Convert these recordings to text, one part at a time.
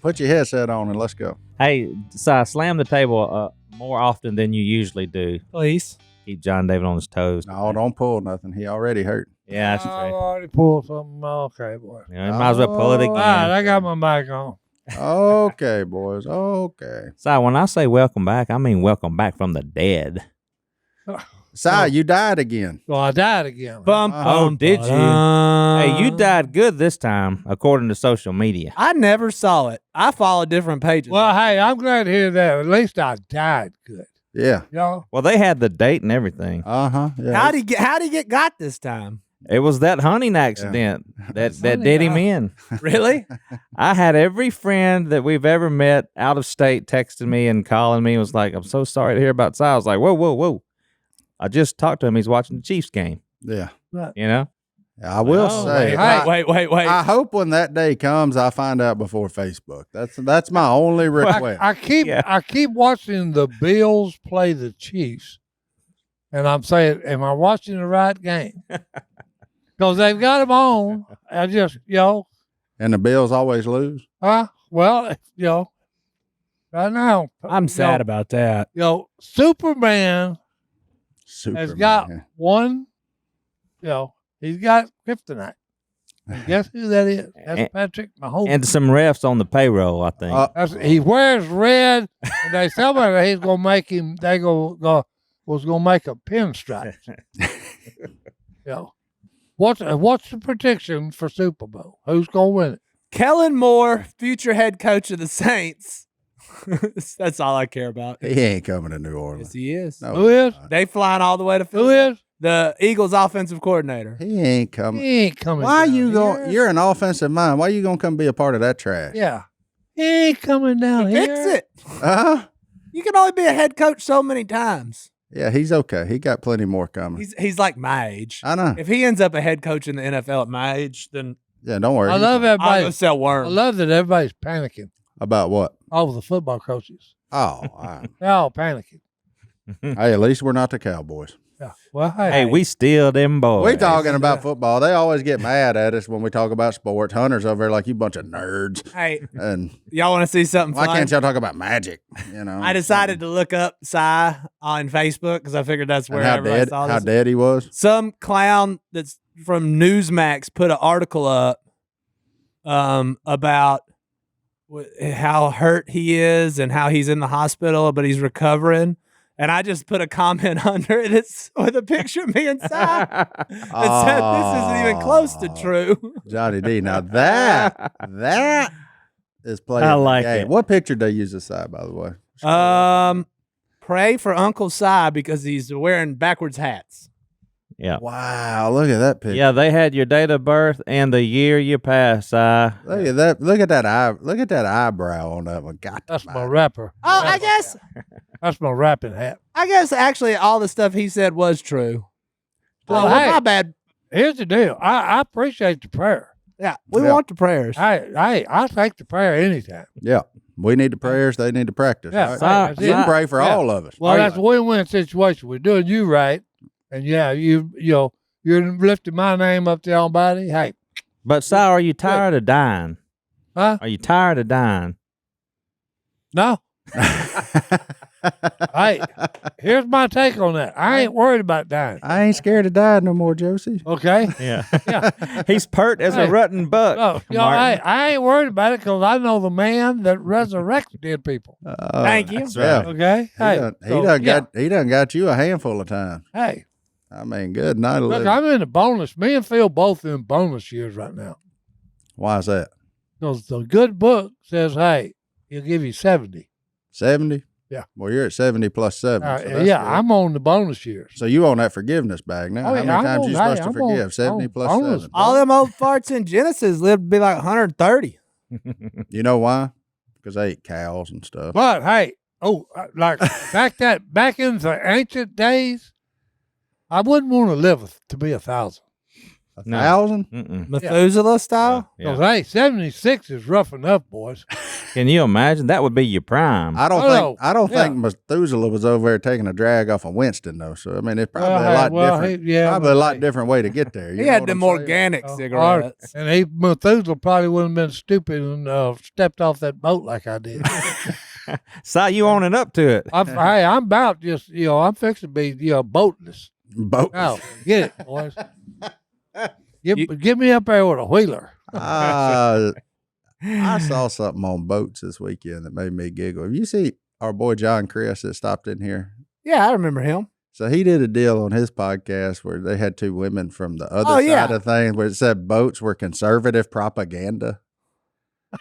put your headset on and let's go. Hey, Si, slam the table more often than you usually do. Please. Keep John David on his toes. No, don't pull nothing. He already hurt. Yeah, that's I true. already pulled something. Okay, boy. You might as well pull it All again. right, I got my mic on. Okay, boys. Okay. Si, when I say welcome back, I mean welcome back from the dead. Si, you died again. Well, I died again. Oh, did you? Hey, you died good this time, according to social media. I never saw it. I follow different pages. Well, hey, I'm glad to hear that. At least I died good. Yeah. You know? Well, they had the date and everything. Uh-huh. Yeah. How'd he get got this time? It was that hunting accident that did him in. Really? I had every friend that we've ever met out of state texting me and calling me. Was like, I'm so sorry to hear about Si. I was like, whoa. I just talked to him. He's watching the Chiefs game. Yeah. You know? I will say. Wait. I hope when that day comes, I find out before Facebook. That's my only request. I keep watching the Bills play the Chiefs, and I'm saying, am I watching the right game? Because they've got them on. I just, And the Bills always lose. well, right now. I'm sad about that. Superman has got one, he's got kryptonite. And guess who that is? That's Patrick Mahomes. And some refs on the payroll, I think. He wears red, and they somebody he's gonna make him. They was gonna make a pinstripe. What's the prediction for Super Bowl? Who's gonna win it? Kellen Moore, future head coach of the Saints. That's all I care about. He ain't coming to New Orleans. Yes, he is. No, Who is? They flying all the way to Who Philly. is? The Eagles offensive coordinator. He ain't coming. He ain't coming. Why down you going? here. You're an offensive mind. Why you gonna come be a part of that trash? Yeah, he ain't coming down here. Fix it. Uh-huh. You can only be a head coach so many times. Yeah, he's okay. He got plenty more coming. He's like my age. I know. If he ends up a head coach in the NFL at my age, then Yeah, don't worry. I love I'll everybody. go sell I worms. love that everybody's panicking. About what? All the football coaches, Oh, they're all panicking. hey, at least we're not the Cowboys. Yeah. Well, Hey, we steal them boys. We talking about football. They always get mad at us when we talk about sports. Hunter's over there like you bunch of nerds. Hey, And y'all want to see something why fun? can't y'all talk about magic? You know. I decided to look up Si on Facebook because I figured that's and where how everybody dead saw how this. dead he was. Some clown that's from Newsmax put an article up about how hurt he is and how he's in the hospital, but he's recovering. And I just put a comment under it. It's with a picture of me and Si. It said, "This isn't even close to true." Johnny D. Now that is playing. I the like game. it. What picture did they use this side, by the way? Pray for Uncle Si because he's wearing backwards hats. Yeah. Wow, look at that picture. Yeah, they had your date of birth and the year you passed, Si. Look at that. Look at that eye. Look at that eyebrow on that one. God, that's my rapper. Oh, I guess That's my rapping hat. actually all the stuff he said was true. Well, Oh, hey. my bad. Here's the deal. I appreciate the prayer. Yeah, we Yeah. want the prayers. I take the prayer anytime. Yeah, we need the prayers. They need to practice. Yeah, right? that's You it. can pray for Yeah. all of us. Well, that's a win-win situation. We're doing you right, and you're lifting my name up to Almighty. Hey, But Si, are you tired of dying? huh? Are you tired of dying? No. Hey, here's my take on that. I ain't worried about dying. I ain't scared to die no more, Josie. Okay. Yeah. Yeah. He's pert as a Hey. rotten buck. No, Martin. I ain't worried about it because I know the man that resurrects dead people. Thank you. That's right. Okay. He done got you a handful of times. Hey, I mean, good night. look, I'm in the bonus. Me and Phil both in bonus years right now. Why is that? Because the good book says, hey, he'll give you 70. 70? Yeah. Well, you're at 70 plus 7. so that's Yeah, good. I'm on the bonus years. So you on that forgiveness bag now? Oh, How yeah, many I'm times on- you hey, supposed to I'm forgive? on- 70 on plus bonus. 7. All them old farts in Genesis lived to be like 130. You know why? Because they ate cows and stuff. But hey, like back in the ancient days, I wouldn't want to live to be 1,000. 1,000? Mm-mm. Methuselah style? Yeah. Because hey, 76 is rough enough, boys. Can you imagine? That would be your prime. I don't Oh, think Methuselah was over there taking a drag off of Winston though. So I mean, it's probably a lot different. Probably a lot different way to get there. He had them organic cigarettes. And Methuselah probably wouldn't have been stupid and stepped off that boat like I did. Saw you owning up to it. I'm about just, I'm fixing to be, boatless. Boat. Oh, get it, boys. Get me up there with a wheeler. I saw something on boats this weekend that made me giggle. Have you seen our boy John Chris that stopped in here? Yeah, I remember him. So he did a deal on his podcast where they had two women from the other side of things where it said boats were conservative propaganda.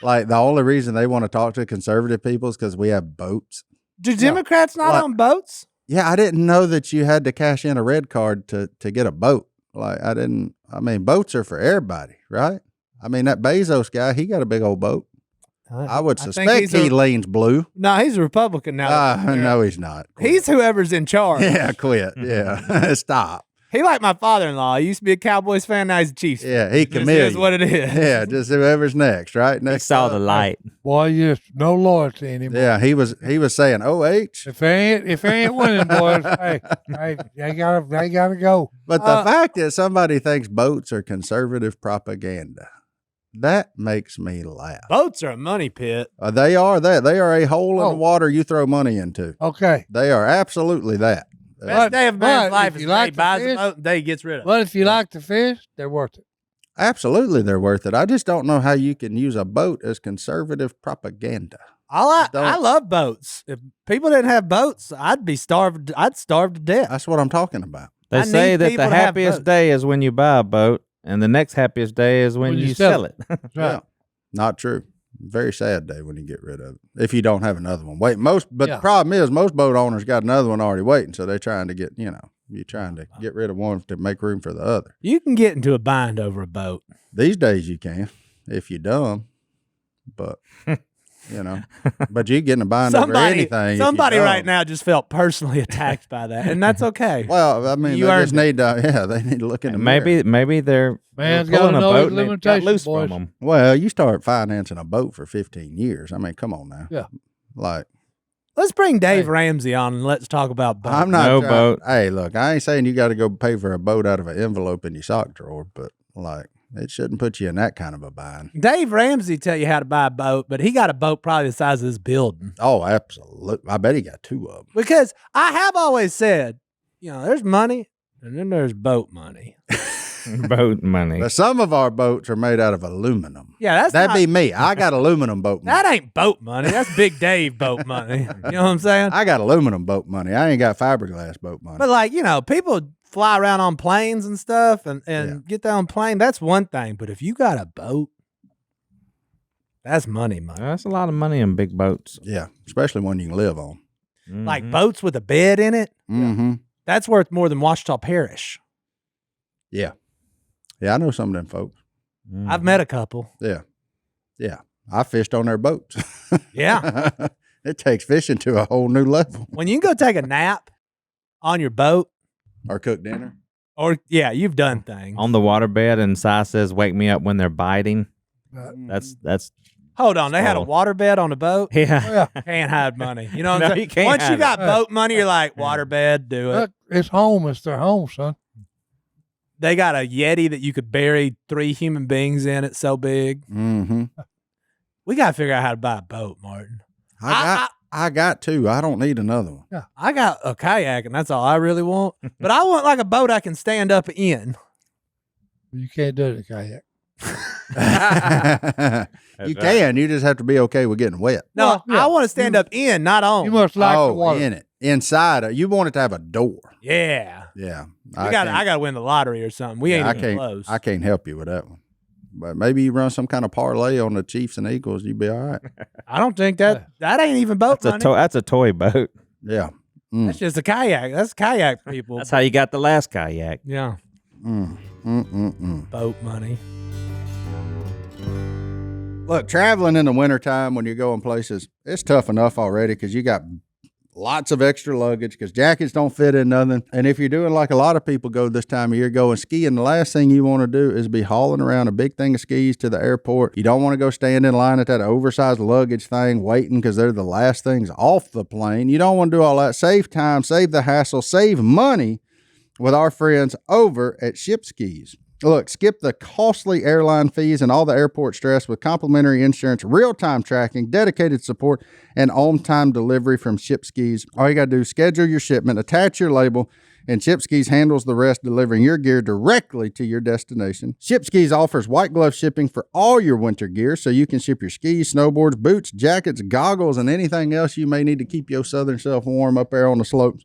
Like the only reason they want to talk to conservative people is because we have boats. Do Democrats not own boats? Yeah, I didn't know that you had to cash in a red card to get a boat. Like boats are for everybody, right? I mean, that Bezos guy, he got a big old boat. I would suspect he leans blue. No, he's a Republican now. No, he's not. Quit. He's whoever's in charge. Yeah, quit. Yeah, stop. He like my father-in-law. He used to be a Cowboys fan. Now he's a Chiefs fan. Yeah, he committed. That's what it is. Yeah, just whoever's next, right? Next. He saw the light. Boy, just no loyalty anymore. Yeah, he was saying, OH. If they ain't winning, boys, hey, they gotta go. But the fact that somebody thinks boats are conservative propaganda, that makes me laugh. Boats are a money pit. They are that. They are a hole in the water you throw money into. Okay. They are absolutely that. Best day of a man's life is you the day he like buys to a boat and the day he gets rid of it. But if you like to fish, they're worth it. Absolutely, they're worth it. I just don't know how you can use a boat as conservative propaganda. I love boats. If people didn't have boats, I'd be starved. I'd starve to death. That's what I'm talking about. They say that the happiest day is when you buy a boat, and the next happiest day is when you sell it. Yeah, not true. Very sad day when you get rid of it. If you don't have another one. The problem is most boat owners got another one already waiting, so they're trying to get, you're trying to get rid of one to make room for the other. You can get into a bind over a boat. These days you can, if you're dumb. But, but you get in a bind over anything. Somebody right now just felt personally attacked by that, and that's okay. Well, I mean, they need to look in the mirror. Maybe they're man's pulling got a boat no and it got loose boys. from them. Well, you start financing a boat for 15 years. I mean, come on now. Yeah. Like, let's bring Dave Ramsey on and let's talk about boats. I'm not no boat. Hey, look, I ain't saying you got to go pay for a boat out of an envelope in your sock drawer, but like, it shouldn't put you in that kind of a bind. Dave Ramsey tell you how to buy a boat, but he got a boat probably the size of this building. Oh, absolutely. I bet he got two of them. Because I have always said, there's money and then there's boat money. Boat money. But some of our boats are made out of aluminum. Yeah, that'd be me. I got aluminum boat money. That ain't boat money. That's Big Dave boat money. You know what I'm saying? I got aluminum boat money. I ain't got fiberglass boat money. But people fly around on planes and stuff and get there on plane. That's one thing. But if you got a boat, that's money. That's a lot of money in big boats. Yeah, especially one you can live on. Mm-hmm. Like boats with a bed in it. Mm-hmm. That's worth more than Ouachita Parish. Yeah. Yeah, I know some of them folks. Mm-hmm. I've met a couple. Yeah. Yeah. I fished on their boats. Yeah. It takes fishing to a whole new level. When you can go take a nap on your boat. Or cook dinner. Or, you've done things. On the waterbed, and Si says, wake me up when they're biting. That's Hold on, they had a waterbed on the boat? Yeah. Can't hide money. You know what I'm saying? You can't Once you hide got boat money, you're like, waterbed, do it. Look, it's home. It's their home, son. They got a Yeti that you could bury 3 human beings in. It's so big. Mm-hmm. We got to figure out how to buy a boat, Martin. I got two. I don't need another one. Yeah, I got a kayak, and that's all I really want. But I want like a boat I can stand up in. You can't do it in a kayak. You can. You just have to be okay with getting wet. No, I want to stand up in, not on. You must like the water. In it. Inside. You want it to have a door. Yeah. Yeah. I got to win the lottery or something. We ain't even close. I can't help you with that one. But maybe you run some kind of parlay on the Chiefs and Eagles, you'd be all right. I don't think that ain't even boat money. That's a toy boat. Yeah. That's just a kayak. That's kayak people. That's how you got the last kayak. Yeah. Boat money. Look, traveling in the wintertime when you're going places, it's tough enough already because you got lots of extra luggage because jackets don't fit in nothing. And if you're doing like a lot of people go this time of year, going skiing, the last thing you want to do is be hauling around a big thing of skis to the airport. You don't want to go stand in line at that oversized luggage thing waiting because they're the last things off the plane. You don't want to do all that. Save time, save the hassle, save money with our friends over at Ship Skis. Look, skip the costly airline fees and all the airport stress with complimentary insurance, real-time tracking, dedicated support, and on-time delivery from Ship Skis. All you got to do is schedule your shipment, attach your label, and Ship Skis handles the rest, delivering your gear directly to your destination. Ship Skis offers white glove shipping for all your winter gear, so you can ship your skis, snowboards, boots, jackets, goggles, and anything else you may need to keep your southern self warm up there on the slopes.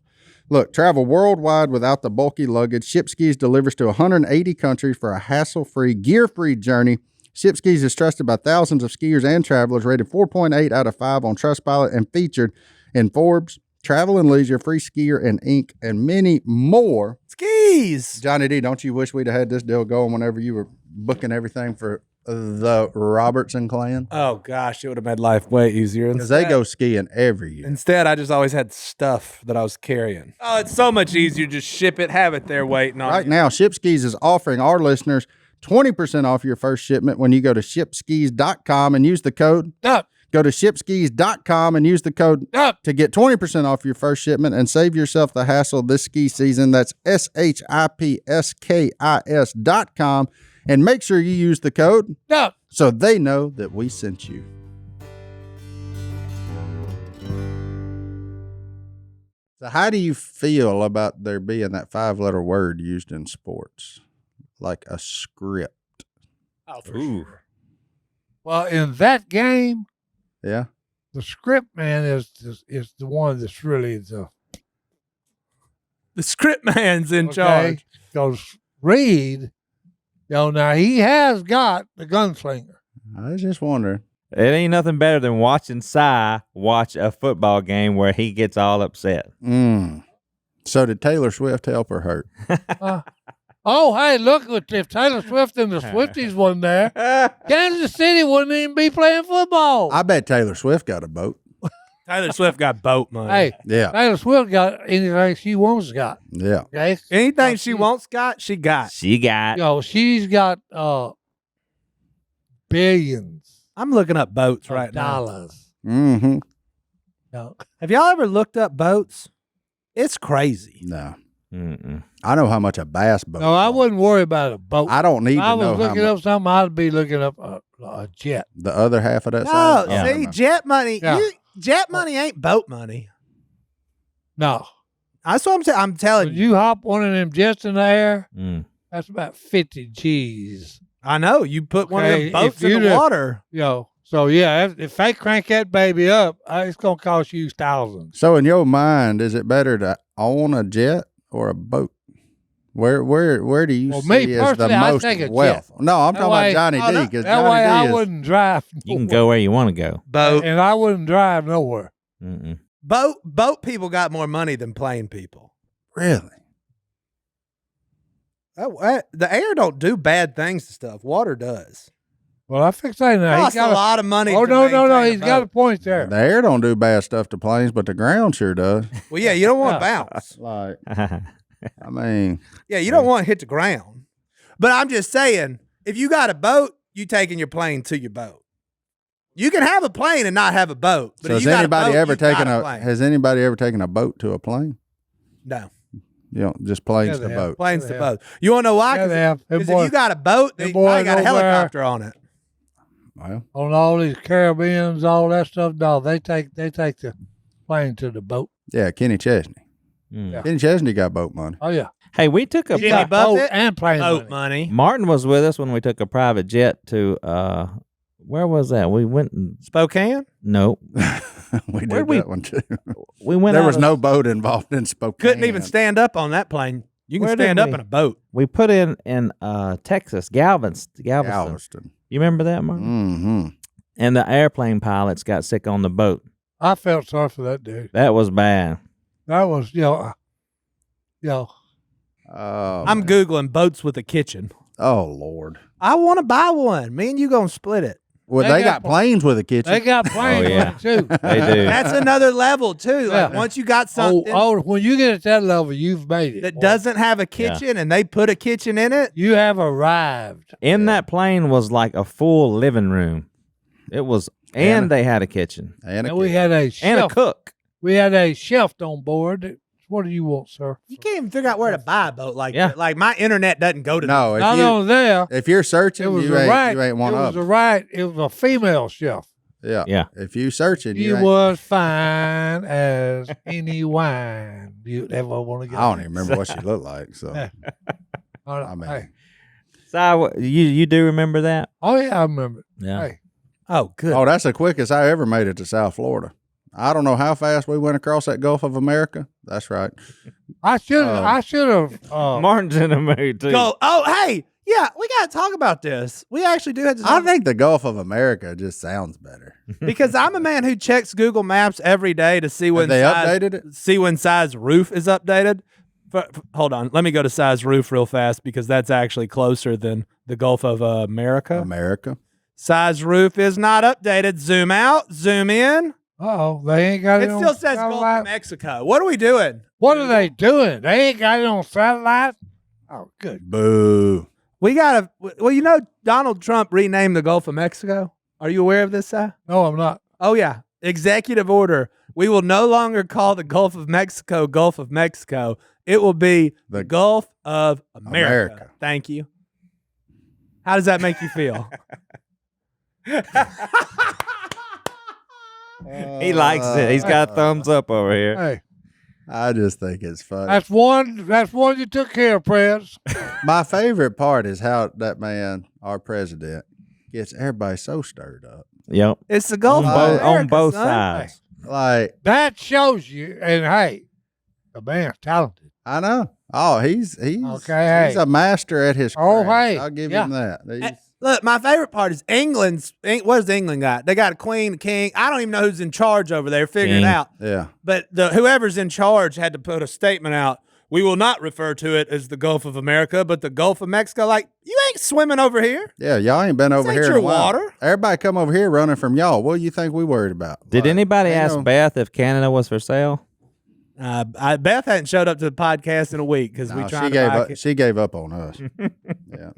Look, travel worldwide without the bulky luggage. Ship Skis delivers to 180 countries for a hassle-free, gear-free journey. Ship Skis is trusted by thousands of skiers and travelers, rated 4.8 out of 5 on Trustpilot and featured in Forbes, Travel and Leisure, Free Skier, and Inc., and many more. Skis! Johnny D, don't you wish we'd have had this deal going whenever you were booking everything for the Robertson clan? Oh, gosh, it would have made life way easier. Because they go skiing every year. Instead, I just always had stuff that I was carrying. Oh, it's so much easier. Just ship it, have it there waiting on Right you. now, Ship Skis is offering our listeners 20% off your first shipment when you go to shipskis.com and use the code Up. Go to shipskis.com and use the code Up. to get 20% off your first shipment and save yourself the hassle this ski season. That's shipskis.com. And make sure you use the code Up. so they know that we sent you. So how do you feel about there being that 5-letter word used in sports? Like a script. Oh, for Ooh. sure. Well, in that game, Yeah? the script man is the one that's really the The script man's in charge. Because Reed, now he has got the gunslinger. I was just wondering. It ain't nothing better than watching Si watch a football game where he gets all upset. So did Taylor Swift help or hurt? Oh, hey, look, if Taylor Swift and the Swifties wasn't there, Kansas City wouldn't even be playing football. I bet Taylor Swift got a boat. Taylor Swift got boat money. Hey, Yeah. Taylor Swift got anything she wants got. Yeah. Okay? Anything she wants, she got. She got. She's got billions I'm looking up boats of right now. dollars. Mm-hmm. Have y'all ever looked up boats? It's crazy. No. Mm-mm. I know how much a bass boat No, I costs. wouldn't worry about a boat. I don't need If I to know was how looking much. up something, I'd be looking up a jet. The other half of that No, side? Yeah. see, jet money. Yeah. Jet money ain't boat money. No. That's what I'm telling When you. you hop one of them jets in the air, Mm. that's about 50 G's. I know. You put one of Okay, them boats if in the you'd have- water. So yeah, if they crank that baby up, it's gonna cost you thousands. So in your mind, is it better to own a jet or a boat? Where do you Well, see me as the personally, I most take a jet. wealth? No, I'm That talking way- about Johnny D no, because That way, I Johnny D is wouldn't drive. You can go where you want to go. Boat. and I wouldn't drive nowhere. Mm-mm. Boat people got more money than plane people. really. The air don't do bad things to stuff. Water does. Well, I fix that now. Costs a lot of money. Oh to no, maintain a he's got a boat. point there. The air don't do bad stuff to planes, but the ground sure does. Well, yeah, you don't want to bounce. Like, I mean, Yeah, you don't want to hit the ground. But I'm just saying, if you got a boat, you taking your plane to your boat. You can have a plane and not have a boat. But so if has you got anybody a boat, ever you got taken a a plane. has anybody ever taken a boat to a plane? No, You know, just planes Yeah, to they have. boat. planes Yeah, to they boat. You want to know why? Yeah, they have. Them Because if boys- you got a boat, them they boys probably got a over there- helicopter on it. Well, on all these Caribbeans, all that stuff. No, they take the plane to the boat. yeah, Kenny Chesney. Mm. Yeah. Kenny Chesney got boat money. Oh yeah, Hey, we took a Jimmy got Buffett? boat and plane Boat money. money. Martin was with us when we took a private jet to where was that? We went Spokane? no. We did Where'd we- that one too. We went There out was of- no boat involved in Spokane. Couldn't even stand up on that plane. You can Where did stand up we- in a boat. We put in Texas, Galveston. Galveston. You remember that, Martin? Mm-hmm. And the airplane pilots got sick on the boat. I felt sorry for that dude. That was bad. That was Oh, I'm man. Googling boats with a kitchen. Oh, Lord. I want to buy one. Me and you going to split it. Well, they got planes with a kitchen. They got planes yeah. with it, too. They do. That's another level too. Like Yeah. once you got something When you get at that level, you've made it. that doesn't have a kitchen and they put a kitchen in it, You have arrived. In that plane was like a full living room. It was, and they had a kitchen and And we had a and a chef. cook. We had a chef on board. What do you want, sir? you can't even figure out where to buy a boat like Yeah. that. Like my internet doesn't go to no. Not only there, If you're searching, it was you a ain't, right. you ain't one it of was a them. right. It was a female chef. Yeah. Yeah. If you searching, She you ain't. was fine as any wine you ever want to get. I don't even remember what she looked like. So Yeah. I mean- Hey. So you do remember that? Oh yeah, I remember. Yeah. Hey, Oh, good. Oh, that's the quickest I ever made it to South Florida. I don't know how fast we went across that Gulf of America. That's right. I should have. Martin's in a mood too. Go. Oh, hey. Yeah, we got to talk about this. We actually do have to talk I think the Gulf of America just sounds better. because I'm a man who checks Google Maps every day to see when they updated it? See when size roof is updated. Hold on, let me go to size roof real fast because that's actually closer than the Gulf of America. America. Size roof is not updated. Zoom out, zoom in. They ain't got it. It on still says Gulf satellite. of Mexico. What are we doing? What are they doing? They ain't got it on satellite. Oh, good. Boo. We gotta. Well, you know, Donald Trump renamed the Gulf of Mexico. Are you aware of this, Si? No, I'm not. Oh yeah, executive order. We will no longer call the Gulf of Mexico Gulf of Mexico. It will be the Gulf of America. Thank you. How does that make you feel? He likes it. He's got a thumbs up over here. Hey, I just think it's funny. that's one. That's one you took care of, Prez. My favorite part is how that man, our president, gets everybody so stirred up. Yep. It's the Gulf of America, On both son. sides. Like, That shows you. And hey, the man's talented. I know. Oh, he's Okay, he's hey. a master at his Oh, craft. hey, I'll give yeah. him that. He's- Look, my favorite part is England's. What does England got? They got a queen, a king. I don't even know who's in charge over there. Figure it King. out. yeah. But whoever's in charge had to put a statement out. We will not refer to it as the Gulf of America, but the Gulf of Mexico. Like, you ain't swimming over here. Yeah, y'all ain't been over ain't here in your a while. water. Everybody come over here running from y'all. What do you think we worried about? Did Like, anybody ain't ask no- Beth if Canada was for sale? Beth hadn't showed up to the podcast in a week because we No, tried she to gave buy up. She gave up on us. Yeah,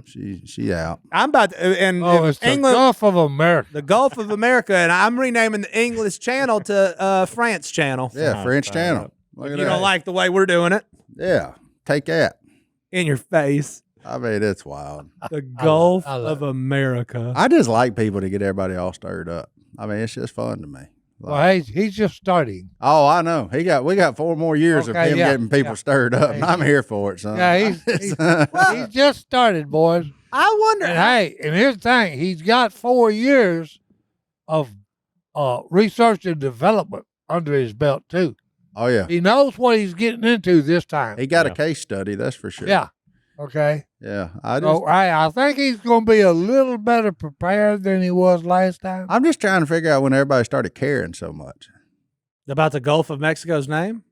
she out. I'm about to, and It's the England, Gulf of America. the Gulf of America, and I'm renaming the English channel to France channel. Yeah, French Channel. Look at You that. don't like the way we're doing it? Yeah, take that. In your face. I mean, it's wild. The Gulf I love of America. I just like people to get everybody all stirred up. I mean, it's just fun to me. Like, Well, hey, he's just starting. oh, I know. We got 4 more years of Okay, him yeah, getting people yeah. stirred up, and I'm here for it, son. Yeah, he's just started, boys. I wonder. And hey, and here's the thing: he's got 4 years of research and development under his belt too. Oh yeah, He knows what he's getting into this time. he got a case study. That's for sure. Yeah. Okay. yeah. I just, So I think he's going to be a little better prepared than he was last time. I'm just trying to figure out when everybody started caring so much About the Gulf of Mexico's name?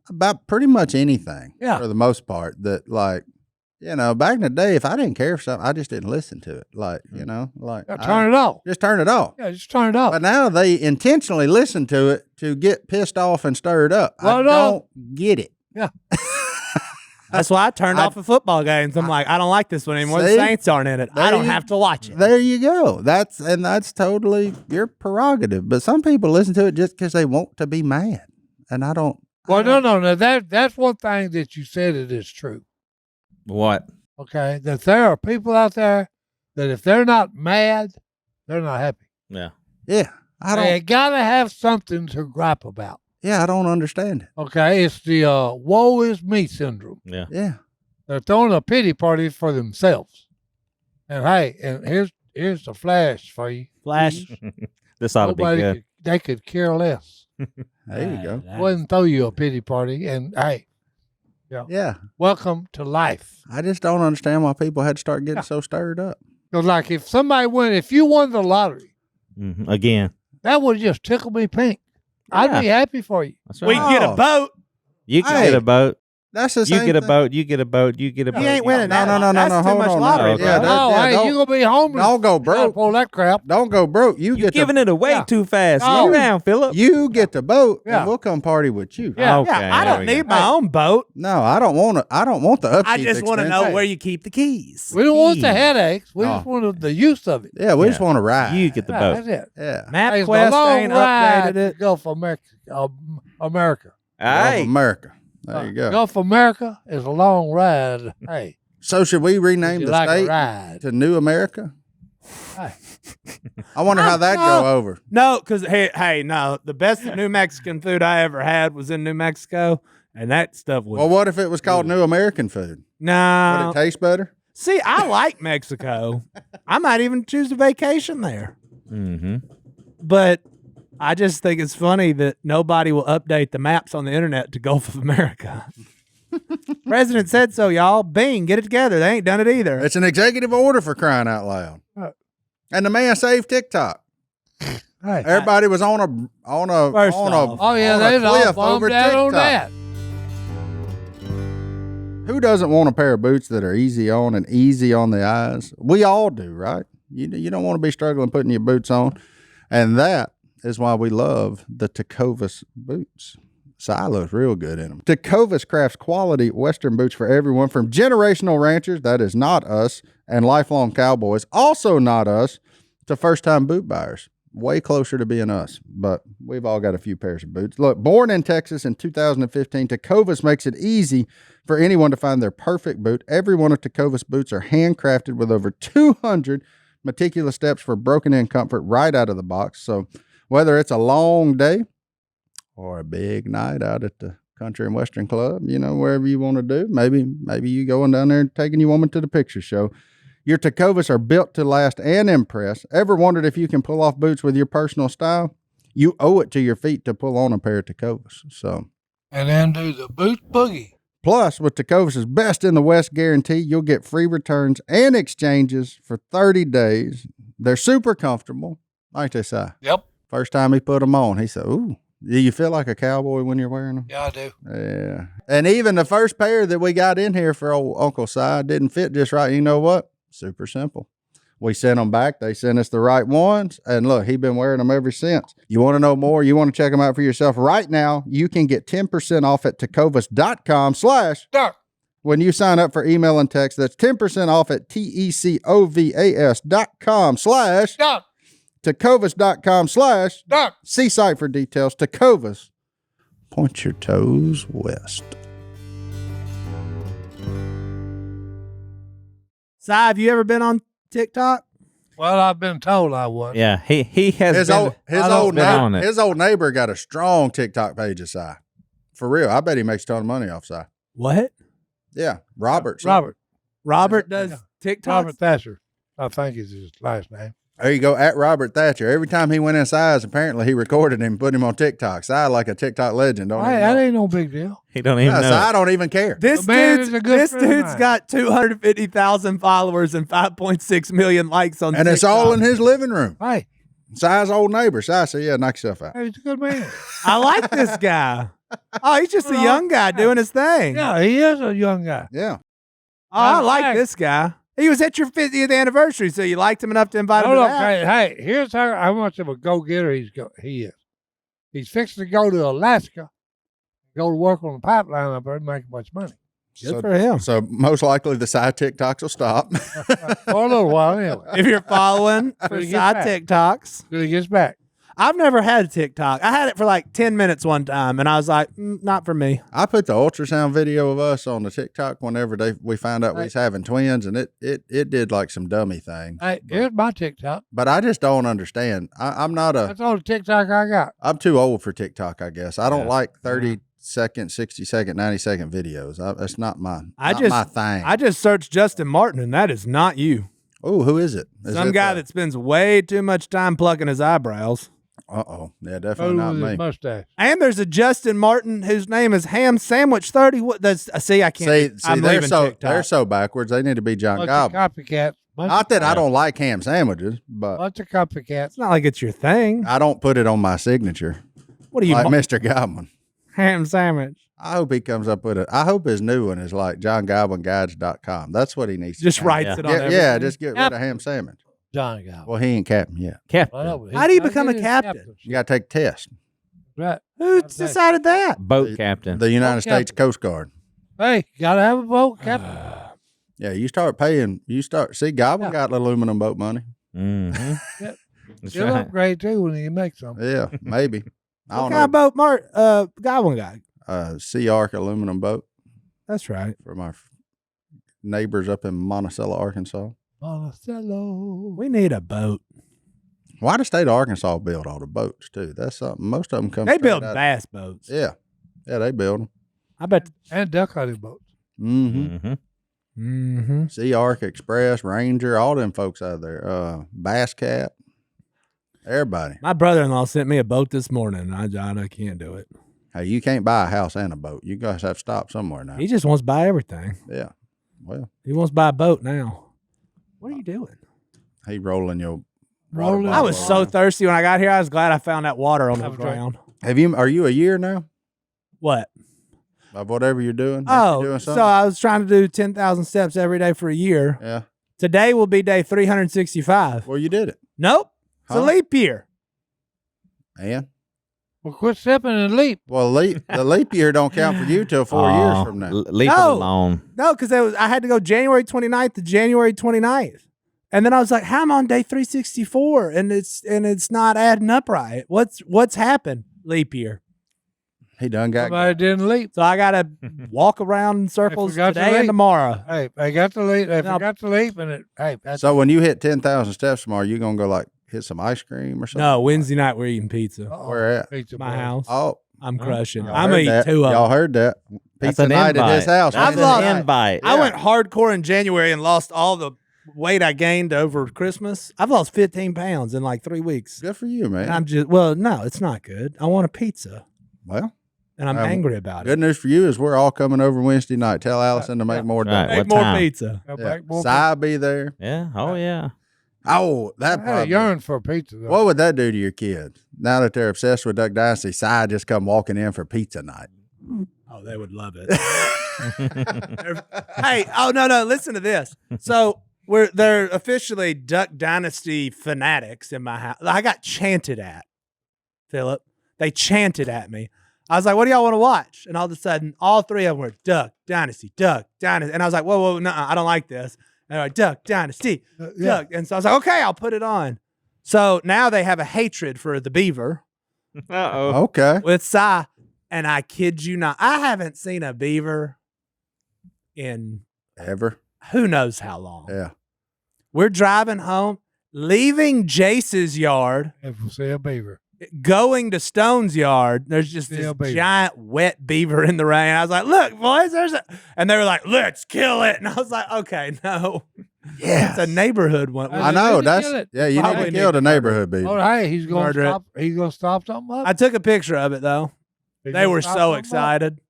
about pretty much anything. Yeah. for the most part. That like, back in the day, if I didn't care for something, I just didn't listen to it. Like, like Yeah, turn it off. just turn it off. Yeah, just turn it off. But now they intentionally listen to it to get pissed off and stirred up. I Well, no. don't get it. Yeah. That's why I turned off of football games. I'm like, I don't like this one anymore. The See? Saints aren't in it. I There don't you- have to watch it. There you go. That's totally your prerogative. But some people listen to it just because they want to be mad, and I don't. Well, no. That's one thing that you said it is true. What? Okay, that there are people out there that if they're not mad, they're not happy. Yeah. Yeah, I don't. They gotta have something to gripe about. Yeah, I don't understand it. Okay, it's the woe is me syndrome. Yeah. Yeah, They're throwing a pity party for themselves. And hey, and here's the flash for you. Flash. This ought to be good. They could care less. there you go. Go ahead and throw you a pity party, and hey, Yeah, welcome to life. I just don't understand why people had to start getting so stirred up. Because like if you won the lottery, Again. that would just tickle me pink. I'd be happy for you. That's We right. can get a boat. You can Hey. get a boat. That's the same You get a thing. boat. You get a boat. You get a boat. You ain't winning that. No. That's too Hold much on. lottery. Okay. Yeah, You gonna be homeless. don't go You gotta broke. pull that crap. Don't go broke. You You're get giving it away Yeah. too fast. No. Slow down, Phillip. You get the boat, Yeah. and we'll come party with you. Yeah. Okay, Yeah, I there don't we need go. my own boat. No, I don't want to. I don't want the upkeep. I just want to know expense. where you keep the keys. We don't want the Keys. headaches. We No. just want the use of it. Yeah, we Yeah. just want to ride. You get the Yeah, boat. that's it. yeah. Hey, it's a MapQuest long ain't ride updated it. to Gulf of America. Gulf Hey. of America. There you go. Gulf of America is a long ride. Hey, So should we rename you the like a state ride? to New America? Hey. I wonder how that No. go over. No, because hey, no, the best New Mexican food I ever had was in New Mexico, and that stuff was Well, what if it was called New American food? Would no. it taste better? See, I like Mexico. I might even choose a vacation there, Mm-hmm. but I just think it's funny that nobody will update the maps on the internet to Gulf of America. President said so, y'all. Bing, get it together. They ain't done it either. It's an executive order for crying out loud. And the man saved TikTok. Hey. Everybody was on a First on off. a Oh yeah, on they a all cliff bummed over out on TikTok. that. Who doesn't want a pair of boots that are easy on and easy on the eyes? We all do, right? You don't want to be struggling putting your boots on. And that is why we love the Tecovas boots. So I look real good in them. Tecovas crafts quality Western boots for everyone, from generational ranchers, that is not us, and lifelong cowboys, also not us, to first-time boot buyers. Way closer to being us, but we've all got a few pairs of boots. Look, born in Texas in 2015, Tecovas makes it easy for anyone to find their perfect boot. Every one of Tecovas boots are handcrafted with over 200 meticulous steps for broken-in comfort right out of the box. So whether it's a long day or a big night out at the country and western club, wherever you want to do, maybe you going down there and taking your woman to the picture show, your Tecovas are built to last and impress. Ever wondered if you can pull off boots with your personal style? You owe it to your feet to pull on a pair of Tecovas. So, And then do the boot boogie. plus, with Tecovas' best in the West guarantee, you'll get free returns and exchanges for 30 days. They're super comfortable, ain't they, Si? Yep. First time he put them on, he said, "Ooh, do you feel like a cowboy when you're wearing them?" Yeah, I do. Yeah. And even the first pair that we got in here for old Uncle Si didn't fit just right. You know what? Super simple. We sent them back. They sent us the right ones. And look, he's been wearing them ever since. You want to know more? You want to check them out for yourself right now? You can get 10% off at tecovas.com/ Duck. when you sign up for email and text. That's 10% off at tecovas.com/ Duck. tecovas.com/ Duck. see site for details. Tecovas. Point your toes west. Si, have you ever been on TikTok? Well, I've been told I was. Yeah, he has His been, old been on it. his old neighbor got a strong TikTok page of Si. For real. I bet he makes a ton of money off Si. What? Yeah. Robert. Robert does TikTok. Robert Thatcher, I think is his last name. There you go. At Robert Thatcher. Every time he went in Si's, apparently he recorded him and put him on TikTok. Si like a TikTok legend. Don't Hey, even that know. ain't no big deal. He don't even know. Si don't even care. This The man dude's, is a good this friend of dude's mine. got 250,000 followers and 5.6 million likes on And TikTok. it's all in his living room. Hey, Si's old neighbor. Si said, yeah, knock yourself out. he's a good man. I like this guy. Oh, he's just a young guy doing his thing. Yeah, he is a young guy. Yeah. Oh, I Matter of like fact- this guy. He was at your 50th anniversary, so you liked him enough to invite him to Hold that. on, hey, here's how much of a go-getter he is. He's fixing to go to Alaska, go to work on the pipeline up there and make a bunch of money. Good for him. So most likely the Si TikToks will stop. For a little while, anyway. If you're following for Till he side gets back. TikToks. Till he gets back. I've never had a TikTok. I had it for like 10 minutes one time, and I was like, not for me. I put the ultrasound video of us on the TikTok whenever we found out we was having twins, and it did like some dummy thing. Hey, here's my TikTok. But I just don't understand. I'm not That's all the TikTok I got. I'm too old for TikTok, I guess. I don't like 30-second, 60-second, 90-second videos. That's not my my thing. I just searched Justin Martin, and that is not you. Oh, who is it? Is Some it guy that spends way too much time plucking his eyebrows. Uh-oh. Yeah, definitely Oh, not with his me. mustache. And there's a Justin Martin whose name is Ham Sandwich 30. What? That's see, I can't. See, I'm they're leaving so TikTok. they're so backwards. They need to be John Bunch of Goblin. copycats. Not that I don't like ham sandwiches, but Bunch of copycats. It's not like it's your thing. I don't put it on my signature What are you, like Mr. Godwin. Ham Sandwich? I hope he comes up with it. I hope his new one is like JohnGodwinGuides.com. That's what he needs. Just to writes Yeah. it on Yeah, everything. yeah, just get rid of ham sandwich. John Godwin. Well, he ain't captain yet. Captain. How do you become a captain? You got to take a test. Right. Who decided that? Boat captain. The United captain. States Coast Guard. Hey, gotta have a boat, Captain. Yeah, you start paying. See, Godwin got aluminum boat money. Mm-hmm. Yep. That's You'll right. upgrade too when you make some. Yeah, maybe. I What don't kind of know. boat Godwin got? Sea Ark aluminum boat That's right. for my neighbors up in Monticello, Arkansas. Monticello. We need a boat. Why the state of Arkansas build all the boats too? That's something. Most of them come. They straight build out- bass boats. Yeah, they build them. I bet. And duck hunting boats. Mm-hmm. Mm-hmm. Mm-hmm. Sea Ark Express, Ranger, all them folks out there. Bass Cat, everybody. My brother-in-law sent me a boat this morning. I can't do it. Hey, you can't buy a house and a boat. You guys have to stop somewhere now. He just wants to buy everything. Yeah. Well, He wants to buy a boat now. What are you doing? he rolling your. Rolling. water I was bottle so around. thirsty when I got here. I was glad I found that water on the Have a drink. ground. Are you a year now What? of whatever you're doing? Ain't you Oh, doing so something? I was trying to do 10,000 steps every day for a year. Yeah. Today will be day 365. Well, you did it. Nope. It's a Huh? leap year. And Well, quit stepping and leap. well, the leap year don't count for you till 4 years from now. Leave it No. alone. No, because I had to go January 29th to January 29th. And then I was like, how am I on day 364? And it's not adding up right. What's happened? Leap year. He done got. Somebody didn't leap. So I gotta walk around in circles forgot to today and leap. tomorrow. Hey, they got to leap. They No. forgot to leap, and that's So when you hit 10,000 steps tomorrow, you gonna go like hit some ice cream or something? No, Wednesday night we're eating pizza. Where at? Pizza My boy. house. Oh, I'm crushing. y'all I'm heard gonna eat that. two of Y'all them. heard that? That's Pizza an night invite. at his house. I've That's lost- an invite. I went hardcore in January and lost all the weight I gained over Christmas. I've lost 15 pounds in like 3 weeks. Good for you, man. And I'm just, well, no, it's not good. I want a pizza Well, and I'm angry about it. good news for you is we're all coming over Wednesday night. Tell Allison to make more Right. dough. Make What more time? pizza. Got Yeah. back more Si be there. Yeah. Oh, yeah. Oh, that I had a probably. yearn for pizza. Though. What would that do to your kids? Now that they're obsessed with Duck Dynasty, Si just come walking in for pizza night. Oh, they would love it. Hey, oh no, listen to this. So they're officially Duck Dynasty fanatics in my house. I got chanted at, Phillip. They chanted at me. I was like, what do y'all want to watch? And all of a sudden, all three of them were Duck Dynasty, Duck Dynasty. And I was like, whoa, no, I don't like this. And they're like, Duck Dynasty, yeah. Duck. And so I was like, okay, I'll put it on. So now they have a hatred for the beaver Uh-oh. Okay. with Si. And I kid you not, I haven't seen a beaver in Ever? who knows how long. Yeah. We're driving home, leaving Jace's yard, If we see a beaver. going to Stone's yard. There's just See this a beaver. giant wet beaver in the rain. I was like, look, boys, there's a, and they were like, let's kill it. And I was like, okay, no. Yeah. It's a neighborhood one. I I know. need to That's kill it. yeah. You Probably need to need kill to the neighborhood beaver. Oh, hey, he's going Murder to it. stop. He's going to stop something up. I took a picture of it though. He's They gonna were stop so something up? excited.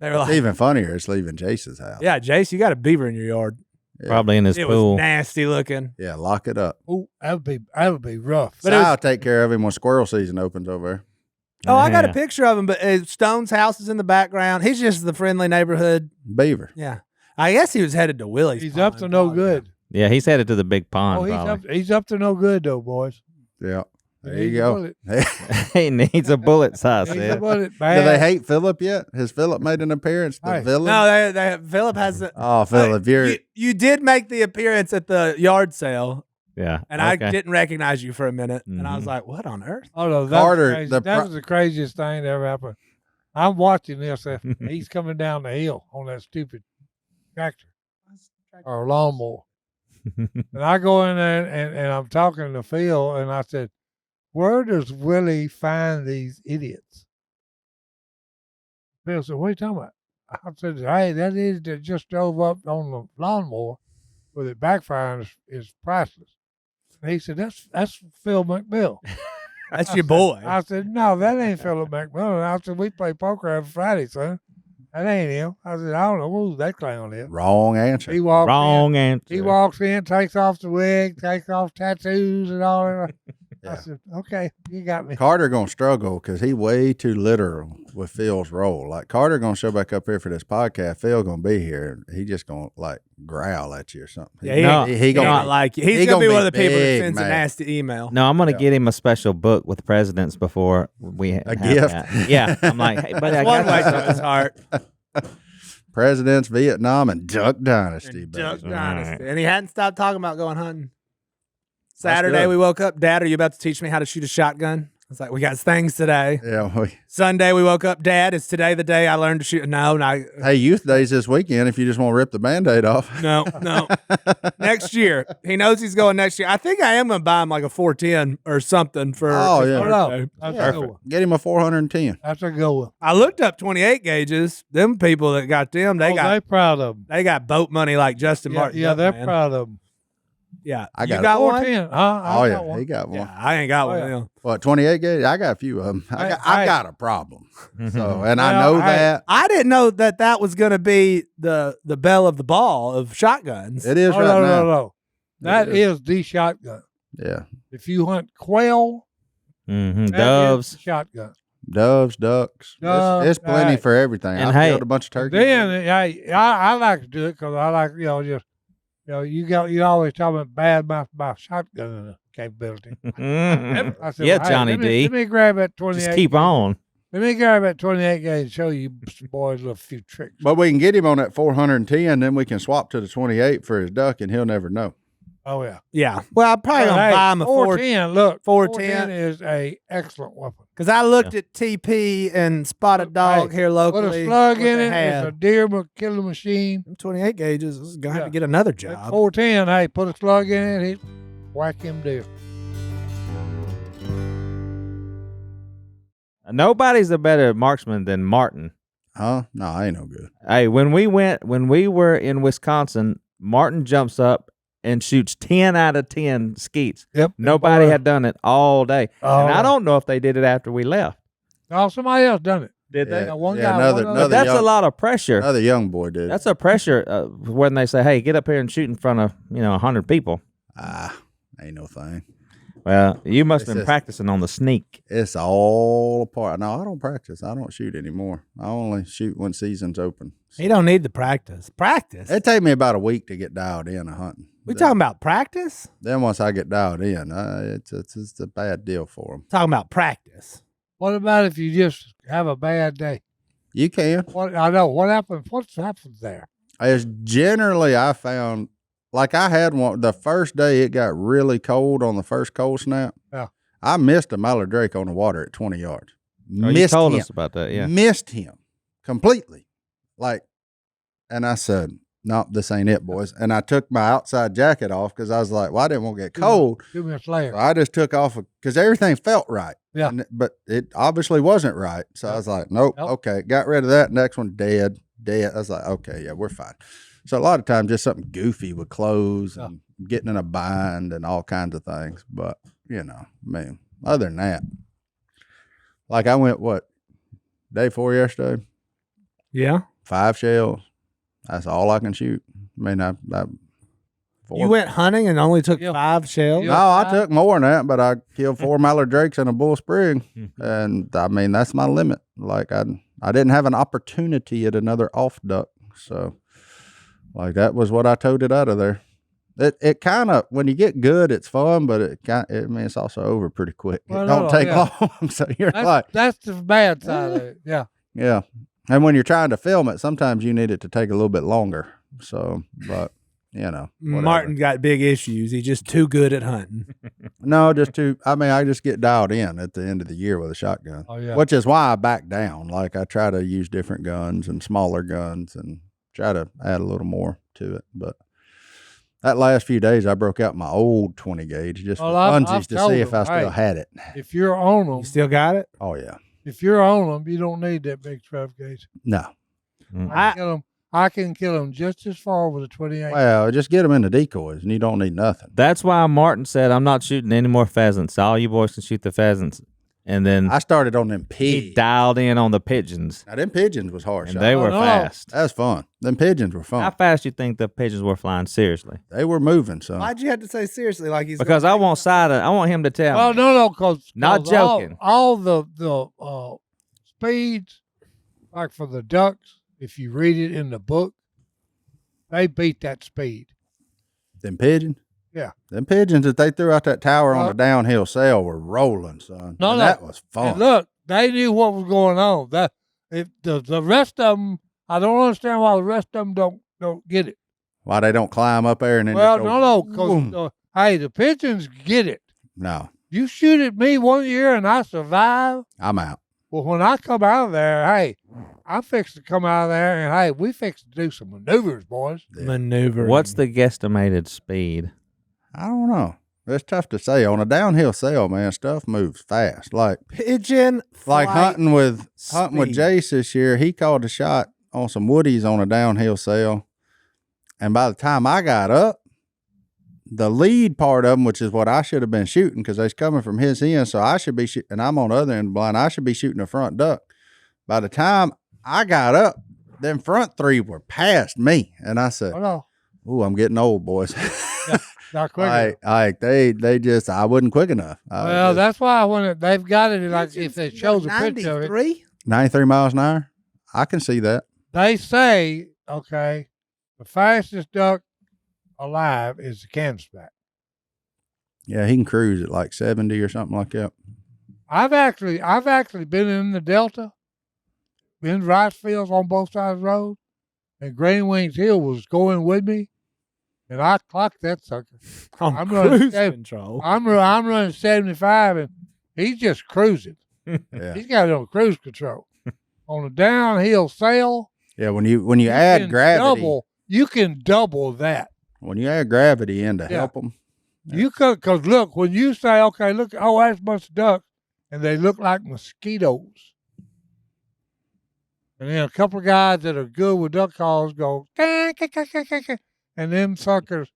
They were It's like, even funnier. It's leaving Jace's house. yeah, Jace, you got a beaver in your yard. Yeah. Probably in his It pool. was nasty looking. Yeah. Lock it up. Ooh, that would be rough. But So it was- I'll take care of him when squirrel season opens over there. Oh, I got a Yeah. picture of him, but Stone's house is in the background. He's just the friendly neighborhood. Beaver. Yeah. I guess he was headed to Willie's. He's up to Pond, no probably. good. Yeah, he's headed to the big pond. Oh, probably. he's up to no good though, boys. Yeah. There He you needs a go. bullet. He needs a bullet, Si He needs a said. bullet. Do Bad. they hate Phillip yet? Has Phillip made an appearance? The Hey. villain? No, Phillip has the. Oh, Phillip, you're You did make the appearance at the yard sale, Yeah. and I okay. didn't recognize you for a minute, and I was Mhm. like, "What on earth?" Oh no, Carter, Crazy. the That pro- was the craziest thing that ever happened. I'm watching this. He's coming down the hill on that stupid tractor or lawnmower. And I go in there and I'm talking to Phil, and I said, where does Willie find these idiots? Phil said, what are you talking about? I said, hey, that idiot that just drove up on the lawnmower with it backfiring is priceless. And he said, that's Phil McMillan. That's your boy. I said, no, that ain't Phillip McMillan. I said, we play poker every Friday, son. That ain't him. I said, I don't know who that clown is. wrong answer. He walks in. Wrong answer. He walks in, takes off the wig, takes off tattoos and all that. I said, okay, you got me. Carter gonna struggle because he way too literal with Phil's role. Like Carter gonna show back up here for this podcast. Phil gonna be here. He just gonna like growl at you or something. Yeah, he gonna not like you. He's gonna be one of the people that sends a nasty email. No, I'm gonna get him a special book with presidents before we a gift. That. Yeah, I'm like, hey, buddy, I got one way to his heart. Presidents, Vietnam, and Duck Dynasty. Duck Dynasty, and he hadn't stopped talking about going hunting. That's Saturday good. we woke up. Dad, are you about to teach me how to shoot a shotgun? I was like, we got things today. Yeah. Sunday we woke up. Dad, is today the day I learned to shoot? No. Hey, Youth Day's this weekend. If you just want to rip the Band-Aid off. No. Next year. He knows he's going next year. I think I am going to buy him like a 410 or something for his birthday. That's a good one. Get him a 410. That's a good one. I looked up 28 gauges. Them people that got them, They proud of them. they got boat money like Justin Martin. Yeah, they're man. proud of them. Yeah. I You got got one? 410, huh? Oh, I yeah. got one. He got one. Yeah, I ain't got one. yeah. Yeah. What, 28 gauge? I got a few of them. I got a problem. So, and I Well, know that. I didn't know that was going to be the belle of the ball of shotguns. It is Oh, right no, now. no. That is the shotgun. Yeah. If you hunt quail, that is doves. the shotgun. Doves, ducks. Doves, It's plenty right. for everything. And I hey, killed a bunch of turkeys. Then I like to do it because I like, just, you always talk about bad about shotgun capability. I said, Yeah, well, hey, Johnny let me, D. Let me grab that 28. Just keep on. Let me grab that 28 gauge and show you boys a few tricks. But we can get him on that 410, then we can swap to the 28 for his duck, and he'll never know. Oh, yeah. Yeah. Well, I'm probably going to buy him a 410. Look, 410 is a excellent weapon. because I looked at TP and Spotted Dog here Put locally. a slug what in they it. had. It's a deer killing machine. 28 gauges. This is going to have Yeah. to get another That job. 410, hey, put a slug in it. Whack him deer. Nobody's a better marksman than Martin. Huh? No, I ain't no good. Hey, when we were in Wisconsin, Martin jumps up and shoots 10 out of 10 skeets. Yep. Nobody had done it all day. Oh. And I don't know if they did it after we left. Oh, somebody else done it. Did they? Yeah, one yeah, guy, another, one But other- that's a young, lot of pressure. Another young boy did. That's a pressure when they say, hey, get up here and shoot in front of, 100 people. Ain't no thing. Well, you must have It's been just- practicing on the sneak. It's all a part. No, I don't practice. I don't shoot anymore. I only shoot when season's open. He don't need the practice. Practice? It take me about a week to get dialed in a hunting. We talking about practice? Then once I get dialed in, it's a bad deal for them. Talking about practice. What about if you just have a bad day? You can. What I know. What happens? What's happened there? It's generally I found like I had one the first day it got really cold on the first cold snap. Yeah. I missed a mallard drake on the water at 20 yards. Oh, you Missed told him. us about that, yeah. Missed him completely. And I said, no, this ain't it, boys. And I took my outside jacket off because I was like, well, I didn't want to get cold. 2 minutes later. So I just took off because everything felt right. Yeah. But it obviously wasn't right. So I was like, nope, okay. Got rid of that. Next one, dead. I was like, okay, yeah, we're fine. So a lot of times just something goofy with clothes and getting in a bind and all kinds of things. But, other than that, like I went, day 4 yesterday? Yeah. 5 shells. That's all I can shoot. I You went hunting and only took 5 shells? No, I took more than that, but I killed 4 mallard drakes and a bull sprig, and that's my limit. Like I didn't have an opportunity at another off duck, so like that was what I toted out of there. It kind of when you get good, it's fun, but it's also over pretty quick. Well, it don't take long, so you're that's the bad side of it. Yeah. yeah. And when you're trying to film it, sometimes you need it to take a little bit longer. So, but whatever. Martin got big issues. He's just too good at hunting. No, I just get dialed in at the end of the year with a shotgun. Oh, yeah. Which is why I back down. Like I try to use different guns and smaller guns and try to add a little more to it. But that last few days, I broke out my old 20 gauge just for funsies to see if I still had it. If you're on them, You still got it? Oh, yeah. if you're on them, you don't need that big 12 gauge. No. I can kill them just as far with a 28. Well, just get them in the decoys and you don't need nothing. That's why Martin said, I'm not shooting any more pheasants. All you boys can shoot the pheasants. And then I started on them pigs. he dialed in on the pigeons. Now them pigeons was hard. And they were no. fast. That's fun. Them pigeons were How fun. fast you think the pigeons were flying? Seriously? They were moving, son. Why'd you have to say seriously? Like he's Because I want I want him to tell Well, me. no, because Not joking. All the speeds, like for the ducks, if you read it in the book, they beat that speed. Them pigeons? Yeah. Them pigeons that they threw out that tower on the downhill sail were rolling, son. No, And no. that was fun. And look, they knew what was going on. That if the rest of them, I don't understand why the rest of them don't get it. Why they don't climb up there and then Well, just go, no, boom. because hey, the pigeons get it. No, You shoot at me one year and I survive. I'm out. Well, when I come out of there, hey, I'm fixed to come out of there, and hey, we fixed to do some maneuvers, boys. maneuver. What's the guesstimated speed? I don't know. It's tough to say. On a downhill sail, man, stuff moves fast. Like pigeon? like flight hunting with speed. Jace this year. He called a shot on some woodies on a downhill sail, and by the time I got up, the lead part of them, which is what I should have been shooting, because they's coming from his end, so I should be shooting, and I'm on the other end of the blind. I should be shooting the front duck. By the time I got up, them front three were past me, and I said, Oh no, "Ooh, I'm getting old, boys." not quick. They just, I wasn't quick enough. Well, that's why when they've got it, like if they shows a picture of it, 93? 93 miles an hour. I can see that. they say, okay, the fastest duck alive is the canvasback. Yeah, he can cruise at like 70 or something like that. I've actually been in the Delta, in rice fields on both sides of the road, and Green Wings Hill was going with me, and I clocked that sucker. On I'm running cruise seven- control. I'm running 75, and he's just cruising. Yeah, He's got it on cruise control. On a downhill sail, yeah. When you add can gravity, you can double that. when you add gravity in to Yeah. help them, You could, because look, when you say, okay, look, oh, that's a bunch of ducks, and they look like mosquitoes. And then a couple of guys that are good with duck calls go, "Kah, kah, kah, kah, kah, kah," and them suckers,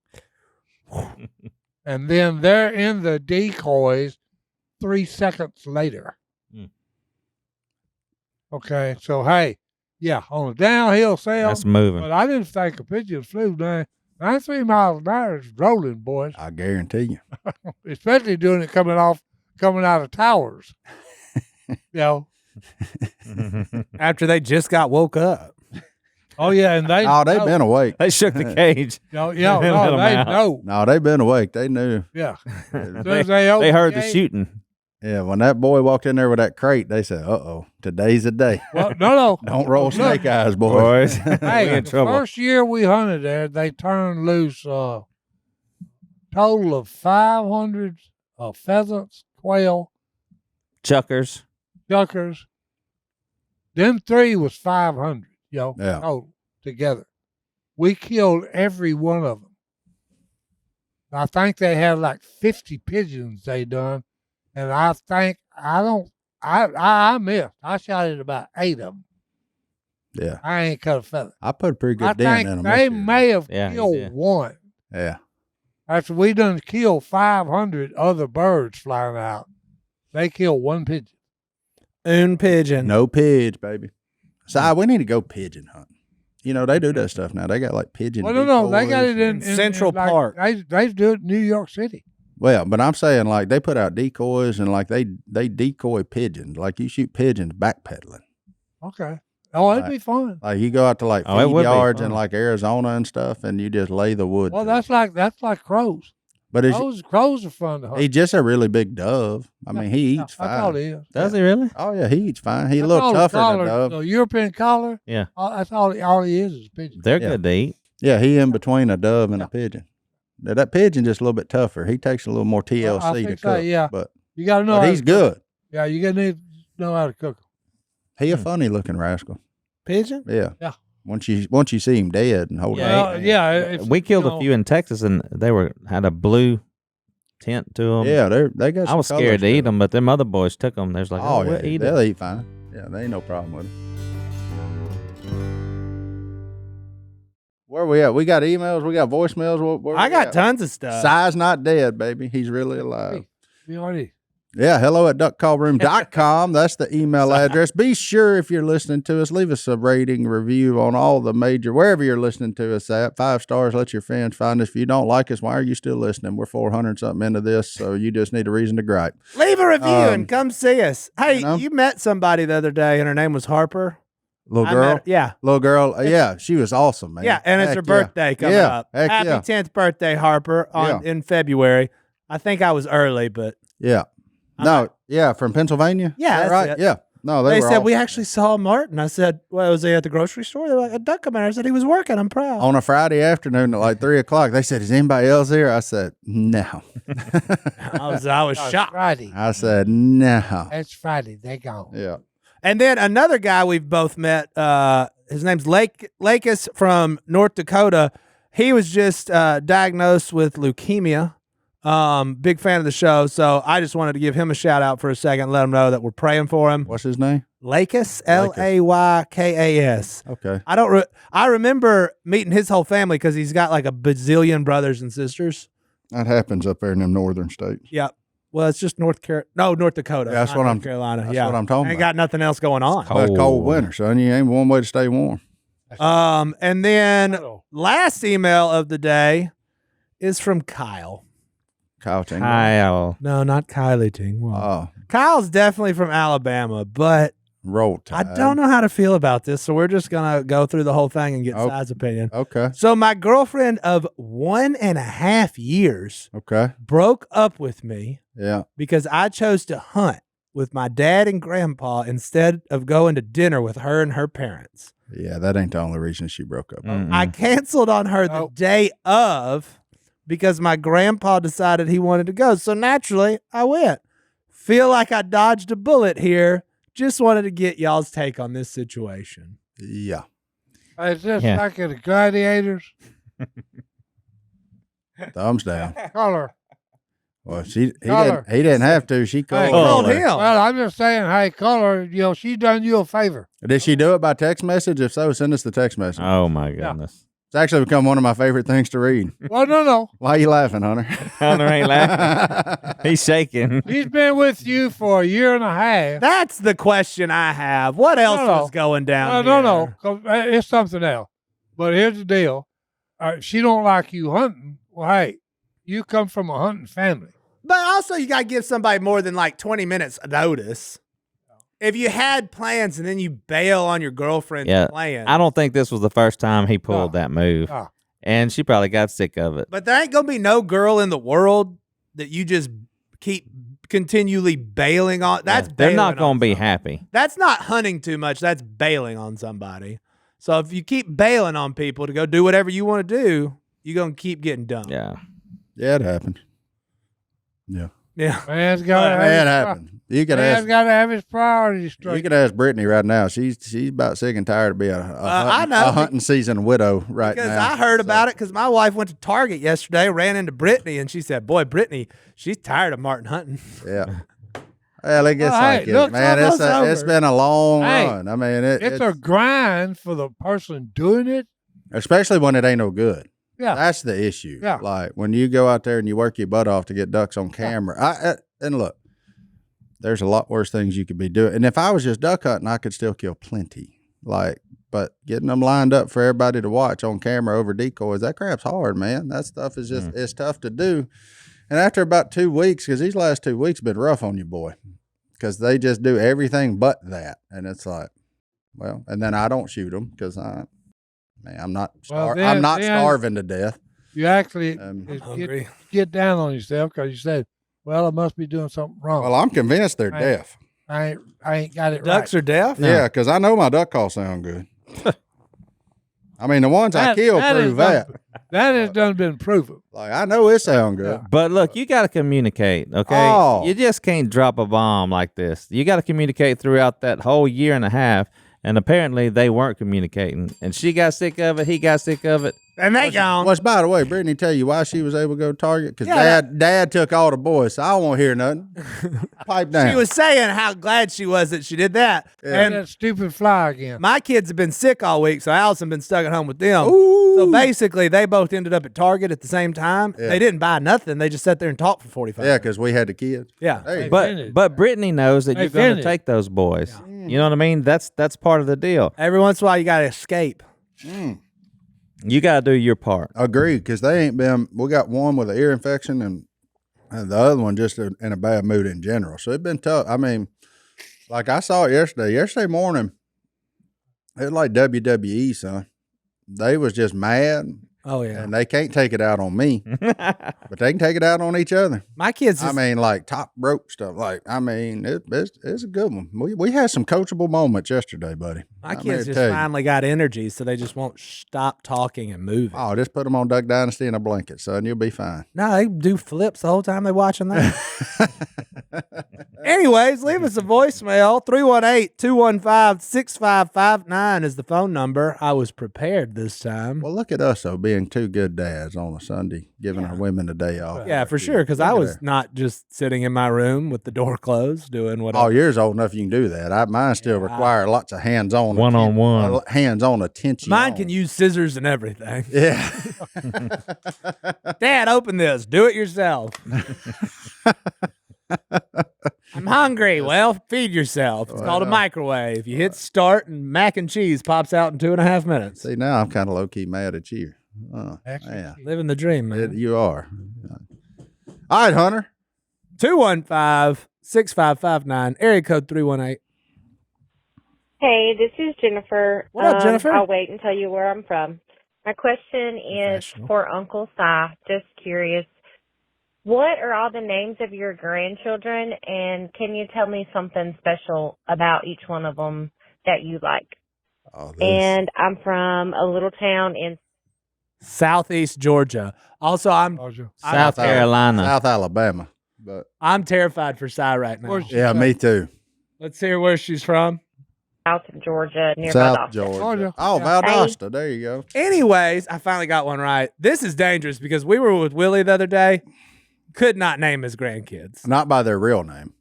and then they're in the decoys 3 seconds later. Hmm. Okay, so hey, yeah, on a downhill sail, That's moving. but I didn't think a pigeon flew 93 miles an hour is rolling, boys. I guarantee you. Especially doing it coming out of towers. You know. After they just got woke up. Oh yeah, and they Oh, they've know. been awake. They shook the cage. No, yeah, Let no, 'em they out. know. No, they've been awake. They knew. Yeah. As soon They, as they opened they heard the gate- shooting. Yeah, when that boy walked in there with that crate, they said, "Uh-oh, today's the day. Well, no. Don't roll Look, snake eyes, boys." Boys, we Hey, in the trouble. first year we hunted there, they turned loose a total of 500 pheasants, quail, Chuckers. duckers. Them 3 was 500, Yeah. total together. We killed every one of them. I think they had like 50 pigeons they done, and I think I missed. I shot at about 8 of them. Yeah, I ain't cut a feather. I put a pretty I good dent in think them. they this year. may have Yeah, you killed did. one. Yeah, After we done killed 500 other birds flying out, they killed one pigeon. Un pigeon. no pigeons, baby. So we need to go pigeon hunting. You know they do that stuff now. They got like pigeon. Well, no, they got decoys it in Central like, Park. They do it in New York City. Well, but I'm saying like they put out decoys and like they decoy pigeons. Like you shoot pigeons backpedaling. Okay. Oh, it'd Right. be fun. Like you go out to like Oh, it feed would be yards in fun. like Arizona and stuff, and you just lay the wood. Well, to 'em. that's like crows. But it's, Crows are fun to hunt. he's just a really big dove. I mean, he Yeah, eats that's all fine. it is. Does he really? Oh yeah, he eats fine. He's a That's little all the tougher than collar, a dove. The European collar. Yeah. That's all he is a pigeon. They're Yeah. good to eat. Yeah, he in between a dove and a pigeon. Now, that pigeon just a little bit tougher. He takes a little more TLC to think cook. so, yeah. But, You got to know. he's good. Yeah, you got to need to know how to cook 'em. He a funny looking rascal. Pigeon? Yeah. Yeah. Once you see him dead and hold Yeah, him. Yeah, if, We killed you a know, few in Texas, and they had a blue tint to them. Yeah, they got. I was some scared colors to eat them. them, but them other boys took them. There's like, Oh, we'll yeah, eat they'll it. eat fine. Yeah, there ain't no problem with it. Where we at? We got emails. We got voicemails. Where I we got at? tons of stuff. Si's not dead, baby. He's really alive. we already. Yeah, hello@duckcallroom.com. That's the email address. Be sure if you're listening to us, leave us a rating review on all the major, wherever you're listening to us at. 5 stars, let your friends find us. If you don't like us, why are you still listening? We're 400 something into this, so you just need a reason to gripe. Leave a review and come see us. Hey, you know? you met somebody the other day, and her name was Harper. Little girl? Yeah. Little girl. Yeah, she was awesome, man. Yeah, and it's her birthday coming up. Happy 10th birthday, Harper, in February. I think I was early, but. Yeah. From Pennsylvania? Yeah, that's right. it. Yeah. No, they were said, awesome. we actually saw Martin. I said, well, was he at the grocery store? They're like, a duck commander. I said, he was working. I'm proud. On a Friday afternoon at like 3 o'clock, they said, is anybody else here? I said, no. I was shocked. Friday. I said, no. That's Friday. They gone. Yeah. And then another guy we've both met, his name's Lakis from North Dakota. He was just diagnosed with leukemia. Big fan of the show, so I just wanted to give him a shout out for a second, let him know that we're praying for him. What's his name? Lakis, Laykas. Okay. I remember meeting his whole family because he's got like a bazillion brothers and sisters. That happens up there in them northern states. Yep. Well, it's just North Dakota. Yeah, that's what North Carolina. That's yeah, what I'm talking ain't about. got nothing else going on. It's cold winter, son. You ain't one way to stay warm. And then last email of the day is from Kyle. Kyle Tingle. Kyle. No, not Kylie Ting. Oh, Kyle's definitely from Alabama, but roll tide. I don't know how to feel about this, so we're just gonna go through the whole thing and get Si's opinion. Okay. So my girlfriend of 1.5 years Okay. broke up with me Yeah. because I chose to hunt with my dad and grandpa instead of going to dinner with her and her parents. Yeah, that ain't the only reason she broke up. I canceled on her the day of because my grandpa decided he wanted to go. So naturally, I went. Feel like I dodged a bullet here. Just wanted to get y'all's take on this situation. Yeah. Is this like at the Gladiators? Thumbs down. Color. Well, he didn't have to. She called him. Well, I'm just saying, hey, Color, she done you a favor. Did she do it by text message? If so, send us the text message. Oh, my goodness. It's actually become one of my favorite things to read. Well, no. Why are you laughing, Hunter? Hunter ain't laughing. He's shaking. He's been with you for 1.5 years. That's the question I have. What else was going down here? No. 'Cause it's something else. But here's the deal. She don't like you hunting. Well, hey, you come from a hunting family. But also, you got to give somebody more than like 20 minutes notice. If you had plans and then you bail on your girlfriend's plan. I don't think this was the first time he pulled that move. And she probably got sick of it. But there ain't going to be no girl in the world that you just keep continually bailing on. They're not going to be happy. That's not hunting too much. That's bailing on somebody. So if you keep bailing on people to go do whatever you want to do, you're going to keep getting dumped. Yeah. Yeah, it happened. Yeah. Yeah. Man's got to happened. You can Man's got to have his priorities straight. You can ask Brittany right now. She's about sick and tired of being I know. a hunting season widow right because now. I heard about it because my wife went to Target yesterday, ran into Brittany, and she said, boy, Brittany, she's tired of Martin hunting. Yeah. Well, it gets like it, man. It's been a long run. I mean, it's a grind for the person doing it. Especially when it ain't no good. Yeah. That's the issue. Yeah. Like when you go out there and you work your butt off to get ducks on camera. And look, there's a lot worse things you could be doing. And if I was just duck hunting, I could still kill plenty. But getting them lined up for everybody to watch on camera over decoys, that crap's hard, man. That stuff is just, it's tough to do. And after about 2 weeks, because these last 2 weeks been rough on you, boy, because they just do everything but that. And it's like, well, and then I don't shoot them because I'm not starving to death. You actually get down on yourself because you said, well, I must be doing something wrong. Well, I'm convinced they're deaf. I ain't got it Ducks are deaf? Yeah, because I know my duck calls sound good. I mean, the ones I kill prove that. That has done been proven. Like, I know it sound good. But look, you got to communicate, okay? Oh. You just can't drop a bomb like this. You got to communicate throughout that whole 1.5 years. And apparently they weren't communicating. And she got sick of it. He got sick of it. And they gone. Which, by the way, Brittany tell you why she was able to go to Target? Because Yeah, dad took all the boys, so I won't hear nothing. Pipe down. She was saying how glad she was that she did that. Yeah. And that stupid fly again. my kids have been sick all week, so Allison been stuck at home with them. Ooh. So basically, they both ended up at Target at the same time. Yeah. They didn't buy nothing. They just sat there and talked for 45 Yeah, minutes. because we had the kids. Yeah. Hey, Finished. But Brittany knows that They you're going to finished. take those boys. You know what I mean? That's part of the deal. Every once in a while, you got to escape. You got to do your part. Agreed, because they ain't been. We got one with an ear infection, and the other one just in a bad mood in general. So it's been tough. I mean, like I saw it yesterday. Yesterday morning, it was like WWE, son. They was just mad, Oh, yeah. and they can't take it out on me, but they can take it out on each other. My kids I mean, like top rope stuff. Like, I mean, it's a good one. We had some coachable moments yesterday, buddy. My I'm here kids to just tell you. finally got energy, so they just won't stop talking and moving. Oh, just put them on Duck Dynasty in a blanket, son. You'll be fine. No, they do flips the whole time they're watching that. Anyways, leave us a voicemail. 318-215-6559 is the phone number. I was prepared this time. Well, look at us, though, being two good dads on a Sunday, giving our women a day off. Yeah, for sure, because I Look at was her. not just sitting in my room with the door closed doing Oh, whatever. yours old enough you can do that. Mine still require lots of hands-on. One-on-one. Hands-on attention. Mine can use scissors and everything. Yeah. Dad, open this. Do it yourself. I'm hungry. Well, feed yourself. It's called a microwave. You hit start and mac and cheese pops out in 2.5 minutes. See, now I'm kind of low-key mad at you. Oh, Actually, man. Living the dream, man. You are. All right, Hunter. 215-6559, area code 318. Hey, this is Jennifer. What up, Jennifer? I'll wait and tell you where I'm from. My question is Professional. for Uncle Si. Just curious, what are all the names of your grandchildren, and can you tell me something special about each one of them that you like? Oh, And I'm from a little town in Southeast Georgia. Also, I'm South Carolina. South Alabama. But I'm terrified for Si right now. Where's- yeah, me too. Let's hear where she's from. South Georgia, near South Valdosta. Georgia. Georgia. Oh, Yeah. Valdosta. There you go. Anyways, I finally got one right. This is dangerous because we were with Willie the other day. Could not name his grandkids. Not by their real name.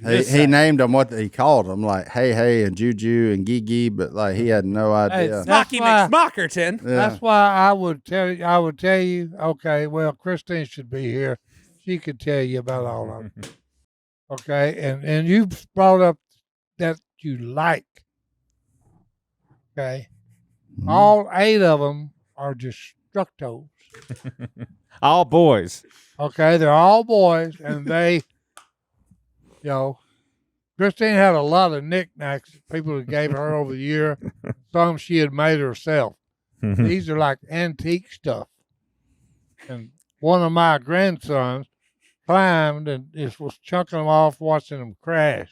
Just He saying. named them what he called them, like Hey and Juju and Gigi, but like he had no idea. That's Smocky why- McSmockerton. Yeah. That's why I would tell you. Okay, well, Christine should be here. She could tell you about all of them. Okay, and you brought up that you like. Okay, Mhm. all 8 of them are destructos. All boys. Okay, they're all boys, and they, Christine had a lot of knickknacks people that gave her over the year. Some she had made herself. These are like antique stuff. And one of my grandsons climbed and just was chunking them off, watching them crash.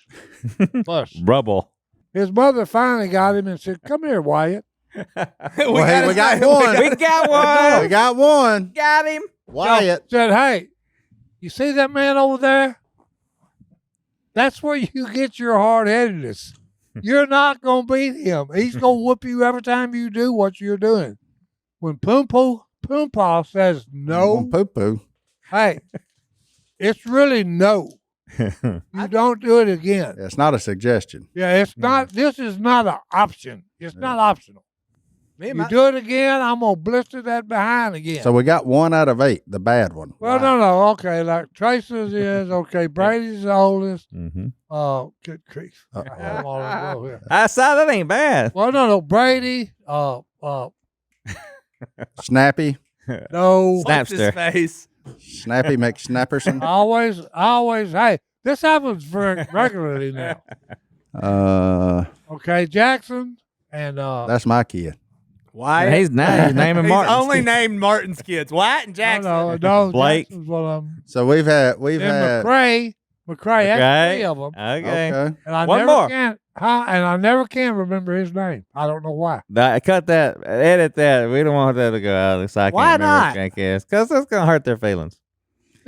Plus, Rubble. his mother finally got him and said, "Come here, Wyatt." Well, hey, we got one. We got one. We got one. Got him. Wyatt. Said, "Hey, you see that man over there? That's where you get your hard-headedness. You're not going to beat him. He's going to whoop you every time you do what you're doing. When Poompah says no, Poo poo. hey, it's really no. You don't do it again. It's not a suggestion. Yeah, it's not. This is not an option. It's not optional. Me and You my- do it again, I'm going to blister that behind again. So we got 1 out of 8, the bad one. Well, no. Okay, like Trace's is okay. Brady's the oldest. Mm-hmm. Good grief. I have 'em all in a row here. I saw that ain't bad. Well, no. Brady. Snappy. No. What's his Snapster. face? Snappy McSnapperson. Always. Hey, this happens very regularly now. Okay, Jackson and That's my kid. Wyatt. He's naming He's Martin. only named Martin's kids. Wyatt and Jackson. no, Blake. Jackson's one of them. So we've had And McCray has 3 of them. Okay. okay. And I One never more. can. And I never can remember his name. I don't know why. Cut that. Edit that. We don't want that to go out. It's like I Why can't remember not? grandkids because that's gonna hurt their feelings.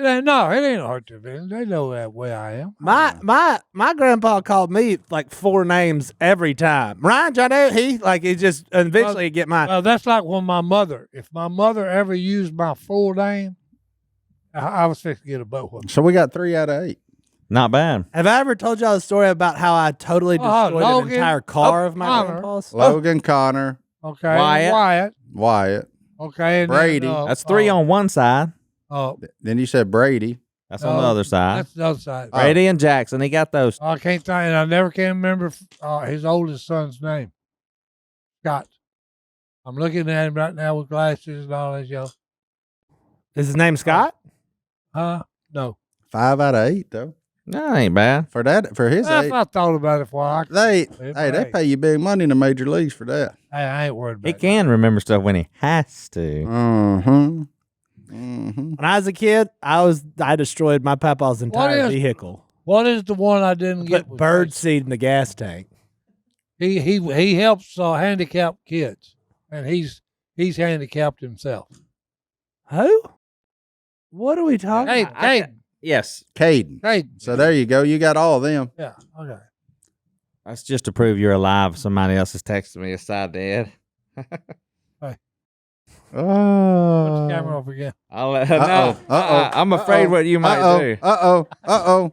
It ain't hurt their feelings. They know that way I am. My grandpa called me like 4 names every time. Ryan, John, he just eventually get mine. Well, that's like when if my mother ever used my full name, I was fixing to get a boat with her. So we got 3 out of 8. Not bad. Have I ever told y'all the story about how I totally destroyed Logan, an entire car of my Connor. grandpa's? Logan, Connor, Okay. Wyatt. Okay. And Brady. Then, That's 3 on one side. Then you said Brady. That's on the other side. That's the other side. Brady and Jackson. He got those. I can't think, and I never can remember his oldest son's name. Scott. I'm looking at him right now with glasses and all that, yo. Is his name Scott? No. 5 out of 8 though. That ain't bad. For his Well, age. if I thought about it for a while, They pay you big money in the major leagues for that. I ain't worried about He it. can remember stuff when he has to. Mm-hmm. Mm-hmm. When I was a kid, I destroyed my papa's entire vehicle. What is the one I didn't get? Put bird seed in the gas tank. He helps handicapped kids, and he's handicapped himself. Who? What are we talking about? Caden. Yes. Caden. So there you go. You got all of them. Yeah. Okay. That's just to prove you're alive. Somebody else is texting me aside, Dad. Put the camera off again. I'm afraid what you might do.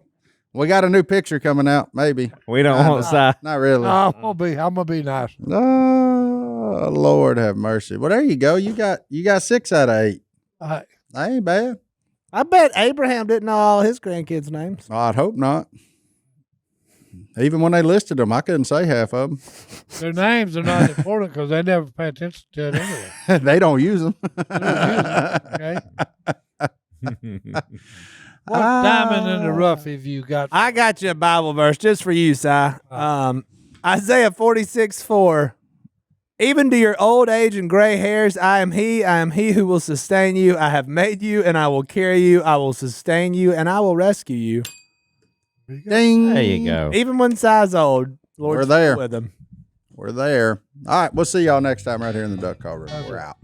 We got a new picture coming out. Maybe We don't want side. not really. I'm gonna be nice. Oh, Lord have mercy. Well, there you go. You got 6 out of 8. That ain't bad. I bet Abraham didn't know all his grandkids' names. Oh, I'd hope not. Even when they listed them, I couldn't say half of them. Their names are not important because they never pay attention to it anyway. They don't use them. Okay. What diamond in the rough have you got? I got you a Bible verse just for you, Si. Isaiah 46:4. Even to your old age and gray hairs, I am he who will sustain you. I have made you, and I will carry you. I will sustain you, and I will rescue you. Ding. There you go. Even when Si's old, Lord's We're there. with him. We're there. All right. We'll see y'all next time right here in the Duck Call Room. We're out.